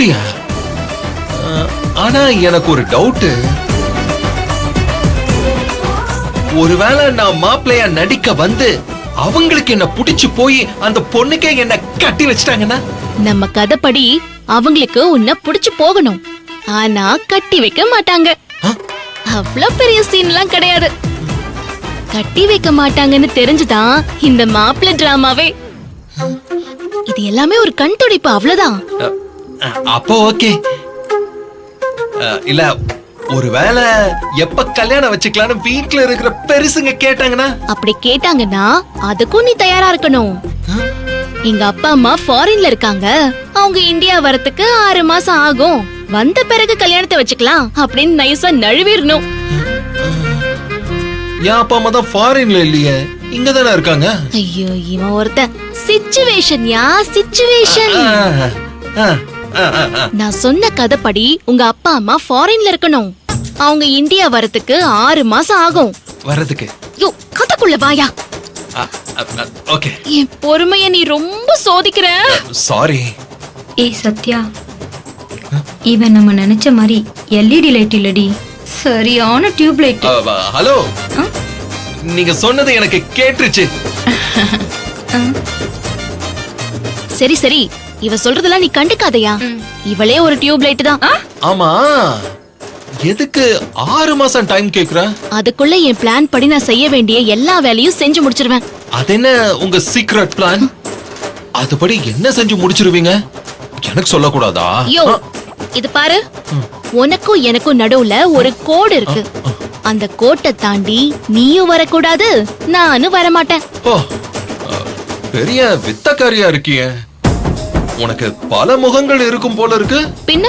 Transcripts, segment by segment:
அப்படியா? ஆனா எனக்கு ஒரு டவுட். ஒருவேளை நான் மாப்பிள்ளையா நடிக்க வந்து அவங்களுக்கு என்ன புடிச்சு போய் அந்த பொண்ணுக்கே என்ன கட்டி வச்சிட்டாங்கன்னா? நம்ம கதைப்படி அவங்களுக்கு உன்னை புடிச்சு போகணும், ஆனா கட்டி வைக்க மாட்டாங்க. அவ்வளவு பெரிய சீன்லாம் கிடையாது. கட்டி வைக்க மாட்டாங்கன்னு தெரிஞ்சுதான் இந்த மாப்பிள்ளை டிராமாவே. இது எல்லாமே ஒரு கண் துடைப்பு, அவ்வளவுதான். அப்போ ஓகே. இல்ல ஒருவேளை எப்ப கல்யாணம் வச்சுக்கலாம்னு வீட்டுல இருக்கிற பெருசுங்க கேட்டாங்கன்னா? அப்படி கேட்டாங்கன்னா அதுக்கும் நீ தயாரா இருக்கணும். எங்க அப்பா அம்மா ஃபாரின்ல இருக்காங்க, அவங்க இந்தியா வரதுக்கு 6 மாசம் ஆகும், வந்த பிறகு கல்யாணத்தை வச்சுக்கலாம் அப்படின்னு நைஸா நழுவிடணும். என் அப்பா அம்மா தான் ஃபாரின்ல இல்லையே, இங்கதானே இருக்காங்க. ஐயோ, இவன் ஒருத்த சிச்சுவேஷன் சிச்சுவேஷன். நான் சொன்ன கதைப்படி உங்க அப்பா அம்மா ஃபாரின்ல இருக்கணும், அவங்க இந்தியா வரதுக்கு 6 மாசம் ஆகும். வரதுக்கு? யோ, கதைக்குள்ள வாயா. ஓகே. என் பொறுமைய நீ ரொம்ப சோதிக்கிற. சாரி. ஏய் சத்யா, இவன் நம்ம நினைச்ச மாதிரி எல்இடி லைட் இல்லடி, சரியான டியூப் லைட். ஹலோ, நீங்க சொன்னது எனக்கு கேட்டுருச்சு. சரி சரி, இவ சொல்றதெல்லாம் நீ கண்டுக்காதயா. இவளே ஒரு டியூப் லைட் தான். ஆமா, எதுக்கு 6 மாசம் டைம் கேக்குற? அதுக்குள்ள என் பிளான் படி நான் செய்ய வேண்டிய எல்லா வேலையும் செஞ்சு முடிச்சிருவேன். அது என்ன உங்க சீக்ரெட் பிளான்? அதுபடி என்ன செஞ்சு முடிச்சிருவீங்க? எனக்கு சொல்லக்கூடாதா? யோ, இது பாரு, உனக்கும் எனக்கும் நடுவுல ஒரு கோடு இருக்கு. அந்த கோட்டை தாண்டி நீயும் வரக்கூடாது, நானும் வரமாட்டேன். ஓ, பெரிய வித்தக்காரியா இருக்கியே. உனக்கு பல முகங்கள் இருக்கும் போல இருக்கு. பின்ன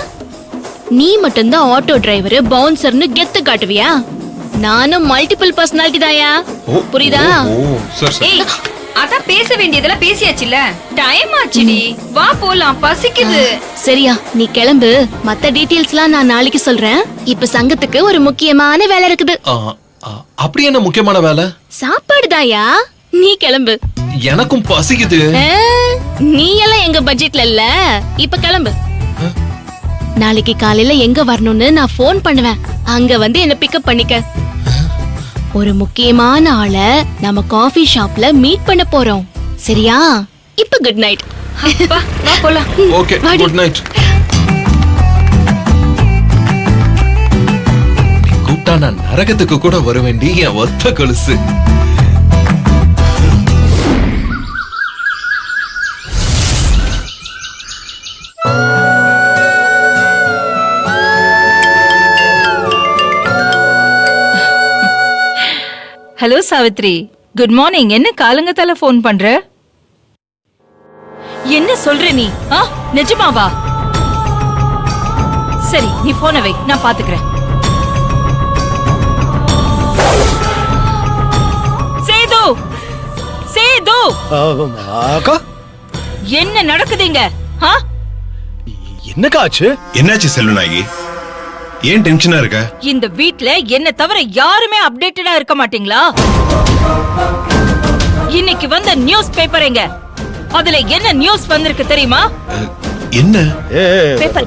நீ மட்டும்தான் ஆட்டோ டிரைவர் பவுன்சர்னு கெத்து காட்டுவியா? நானும் மல்டிபிள் பர்சனாலிட்டி தாயா, புரியுதா? ஏய், அதான் பேச வேண்டியதெல்லாம் பேசியாச்சுல, டைம் ஆச்சுடி, வா போலாம், பசிக்குது. சரியா, நீ கிளம்பு. மத்த டீடைல்ஸ்லாம் நான் நாளைக்கு சொல்றேன். இப்ப சங்கத்துக்கு ஒரு முக்கியமான வேலை இருக்குது. அப்படி என்ன முக்கியமான வேலை? சாப்பாடு தாயா, நீ கிளம்பு. எனக்கும் பசிக்குது. நீ எல்லாம் எங்க பட்ஜெட்ல இல்ல, இப்ப கிளம்பு. நாளைக்கு காலையில எங்க வரணும்னு நான் போன் பண்ணுவேன், அங்க வந்து என்ன பிக்கப் பண்ணிக்க. ஒரு முக்கியமான ஆளை நம்ம காஃபி ஷாப்ல மீட் பண்ண போறோம், சரியா? இப்ப குட் நைட். வா போலாம். Okay, good night. நீ கூப்பிட்டா நான் நரகத்துக்கு கூட வர வேண்டிய என் ஒத்த கொலுசு. Hello Savitri, good morning. என்ன காலங்கத்தால போன் பண்ற? என்ன சொல்ற நீ? நிஜமாவா? சரி, நீ போனை வை, நான் பாத்துக்கிறேன். சேது, சேது, அக்கா, என்ன நடக்குதுங்க? என்னக்கா ஆச்சு? என்னாச்சு செல்வநாயகி? ஏன் டென்ஷனா இருக்க? இந்த வீட்ல என்ன தவிர யாருமே அப்டேட்டடா இருக்க மாட்டீங்களா? இன்னைக்கு வந்த நியூஸ் பேப்பர் எங்க? அதுல என்ன நியூஸ் வந்திருக்கு தெரியுமா? என்ன?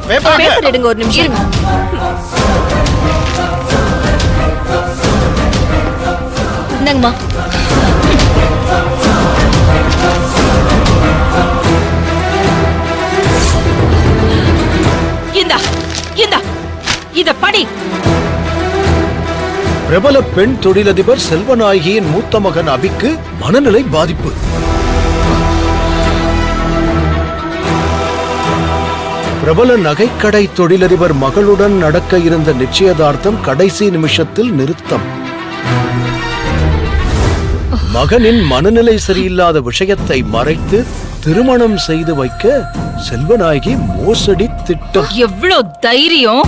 பேப்பர் எடுங்க, ஒரு நிமிஷம். இந்தாங்கம்மா. இந்தா இந்தா, இத படி. பிரபல பெண் தொழிலதிபர் செல்வநாயகியின் மூத்த மகன் அபிக்கு மனநிலை பாதிப்பு. பிரபல நகைக்கடை தொழிலதிபர் மகளுடன் நடக்க இருந்த நிச்சயதார்த்தம் கடைசி நிமிஷத்தில் நிறுத்தம். மகனின் மனநிலை சரியில்லாத விஷயத்தை மறைத்து திருமணம் செய்து வைக்க செல்வநாயகி மோசடி திட்டம். எவ்வளவு தைரியம்,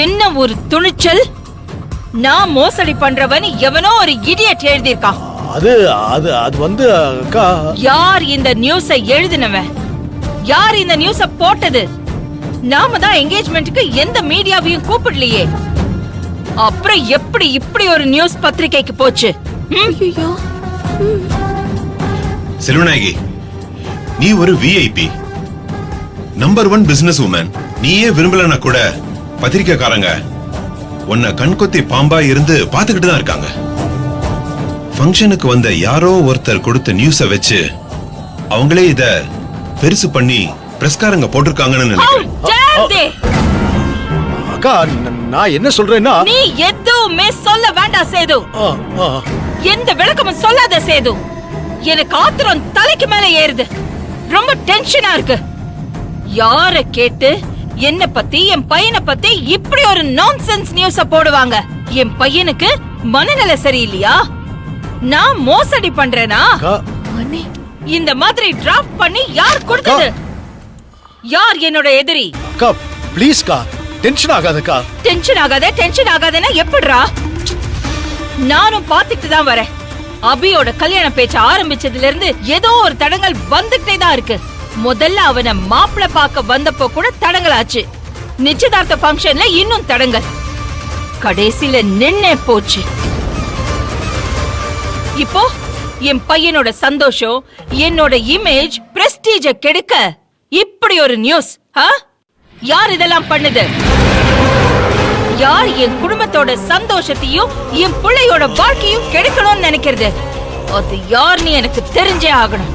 என்ன ஒரு துணிச்சல்! நான் மோசடி பண்றவன் எவனோ ஒரு இடியட் எழுதியிருக்கான். அது அது அது வந்து அக்கா, யார் இந்த நியூஸை எழுதினவன்? யார் இந்த நியூஸை போட்டது? நாம தான் என்கேஜ்மெண்ட்டுக்கு எந்த மீடியாவையும் கூப்பிடலையே. அப்புறம் எப்படி இப்படி ஒரு நியூஸ் பத்திரிகைக்கு போச்சு? செல்வநாயகி, நீ ஒரு விஐபி. Number 1 business woman. நீயே விரும்பலன்னா கூட பத்திரிக்கைக்காரங்க உன்னை கண்கொத்தி பாம்பா இருந்து பாத்துக்கிட்டு தான் இருக்காங்க. ஃபங்க்ஷனுக்கு வந்த யாரோ ஒருத்தர் கொடுத்த நியூஸ வச்சு அவங்களே இத பெருசு பண்ணி பிரஸ்காரங்க போட்டிருக்காங்கன்னு நினைக்கிறேன். Dare they? அக்கா நான் என்ன சொல்றேன்னா நீ எதுவுமே சொல்ல வேண்டாம் சேது. ஆ, ஆ. எந்த விளக்கமும் சொல்லாத சேது. எனக்கு ஆத்திரம் தலைக்கு மேல ஏறுது. ரொம்ப டென்ஷனா இருக்கு. யார கேட்டு என்ன பத்தி என் பையனை பத்தி இப்படி ஒரு நான்சென்ஸ் நியூஸ போடுவாங்க? என் பையனுக்கு மனநல சரியில்லையா? நான் மோசடி பண்றேனா? அக்கா, இந்த மாதிரி டிராஃப்ட் பண்ணி யார் கொடுத்தது? யார் என்னோட எதிரி? அக்கா ப்ளீஸ்க்கா டென்ஷன் ஆகாதக்கா. டென்ஷன் ஆகாதேன்னா எப்படிரா? நானும் பாத்துட்டு தான் வரேன். அபியோட கல்யாண பேச்ச ஆரம்பிச்சதுல இருந்து ஏதோ ஒரு தடங்கள் வந்துட்டே தான் இருக்கு. முதல்ல அவனை மாப்பிள்ளை பார்க்க வந்தப்போ கூட தடங்கள் ஆச்சு. நிச்சயதார்த்த ஃபங்க்ஷன்ல இன்னும் தடங்கள். கடைசியில நின்னே போச்சு. இப்போ என் பையனோட சந்தோஷம், என்னோட இமேஜ், பிரஸ்டீஜ கெடுக்க இப்படி ஒரு நியூஸ். யார் இதெல்லாம் பண்ணுது? யார் என் குடும்பத்தோட சந்தோஷத்தையும் என் பிள்ளையோட வாழ்க்கையும் கெடுக்கணும்னு நினைக்கிறது? அது யாருன்னு எனக்கு தெரிஞ்சே ஆகணும்.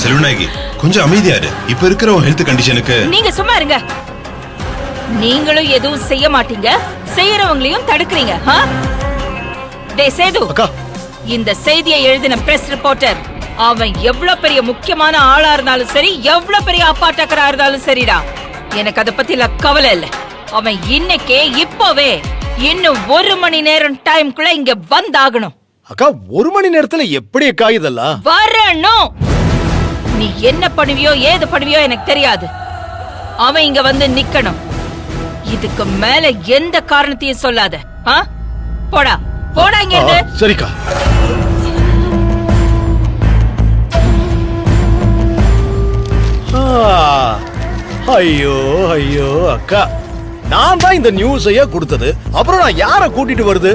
செல்வநாயகி கொஞ்சம் அமைதியா இரு. இப்ப இருக்கிற உன் ஹெல்த் கண்டிஷனுக்கு நீங்க சும்மா இருங்க. நீங்களும் எதுவும் செய்ய மாட்டீங்க, செய்யறவங்களையும் தடுக்கிறீங்க. டேய் சேது, அக்கா இந்த செய்தியை எழுதின பிரஸ் ரிப்போர்ட்டர் அவன் எவ்வளவு பெரிய முக்கியமான ஆளா இருந்தாலும் சரி, எவ்வளவு பெரிய அப்பாட்டக்கரா இருந்தாலும் சரிடா, எனக்கு அத பத்தி கவலை இல்ல. அவன் இன்னைக்கே இப்பவே இன்னும் 1 மணி நேரம் டைம்குள்ள இங்க வந்தாகணும். அக்கா 1 மணி நேரத்துல எப்படி அக்கா இதெல்லாம்? வரணும். நீ என்ன பண்ணுவியோ ஏது பண்ணுவியோ எனக்கு தெரியாது. அவன் இங்க வந்து நிக்கணும். இதுக்கு மேல எந்த காரணத்தையும் சொல்லாத. போடா போடா இங்க இருந்து. சரிக்கா. ஐயோ ஐயோ அக்கா, நான் தான் இந்த நியூஸையே கொடுத்தது. அப்புறம் நான் யார கூட்டிட்டு வருது?